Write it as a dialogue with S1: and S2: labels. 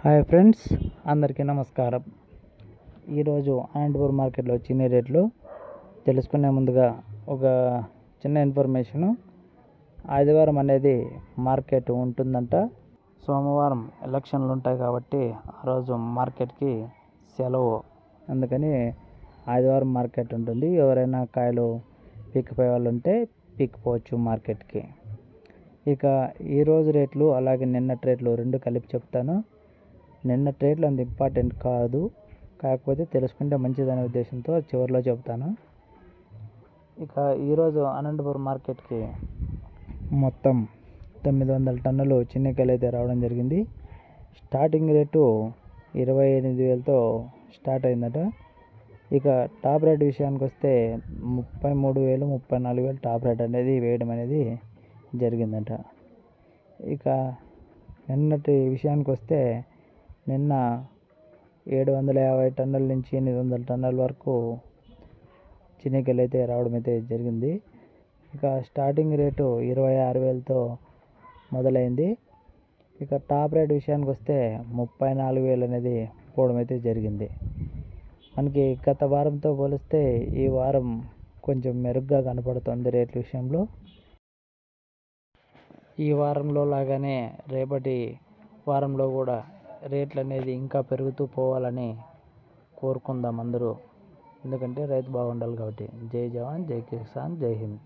S1: Hi friends, అందరికీ నమస్కారం. ఈరోజు అనంతపురం మార్కెట్లో చిన్న రేట్లు తెలుసుకునే ముందుగా ఒక చిన్న ఇన్ఫర్మేషను. ఆదివారం అనేది మార్కెట్ ఉంటుందంట. సోమవారం ఎలక్షన్లు ఉంటాయి కాబట్టి ఆ రోజు మార్కెట్కి సెలవు, అందుకని ఆదివారం మార్కెట్ ఉంటుంది. ఎవరైనా కాయలు పీక్కిపోయే వాళ్ళు ఉంటే పీక్కిపోవచ్చు మార్కెట్కి. ఇక ఈరోజు రేట్లు అలాగే నిన్నటి రేట్లు రెండు కలిపి చెప్తాను. నిన్న రేట్లు అంత ఇంపార్టెంట్ కాదు, కాకపోతే తెలుసుకుంటే మంచిదనే ఉద్దేశంతో చివరిలో చెప్తాను. ఇక ఈరోజు అనంతపురం మార్కెట్కి మొత్తం 900 టన్నులు చిన్నకాయలు అయితే రావడం జరిగింది. స్టార్టింగ్ రేటు 28,000తో స్టార్ట్ అయిందట. ఇక టాప్ రేట్ విషయానికి వస్తే 33,000, 34,000 టాప్ రేట్ అనేది వేయడం అనేది జరిగిందట. ఇక నిన్నటి విషయానికి వస్తే నిన్న 750 టన్నుల నుంచి 800 టన్నుల వరకు చిన్నకాయలు అయితే రావడం అయితే జరిగింది. ఇక స్టార్టింగ్ రేటు 26,000తో మొదలైంది. ఇక టాప్ రేట్ విషయానికి వస్తే 34,000 అనేది పోవడం అయితే జరిగింది. మనకి గత వారంతో పోలిస్తే ఈ వారం కొంచెం మెరుగ్గా కనపడుతుంది రేట్ల విషయంలో. ఈ వారంలో లాగానే రేపటి వారంలో కూడా రేట్లు అనేది ఇంకా పెరుగుతూ పోవాలని కోరుకుందాం అందరూ. ఎందుకంటే రైతు బాగుండాలి కాబట్టి. జై జవాన్, జై కిసాన్, జై హింద్.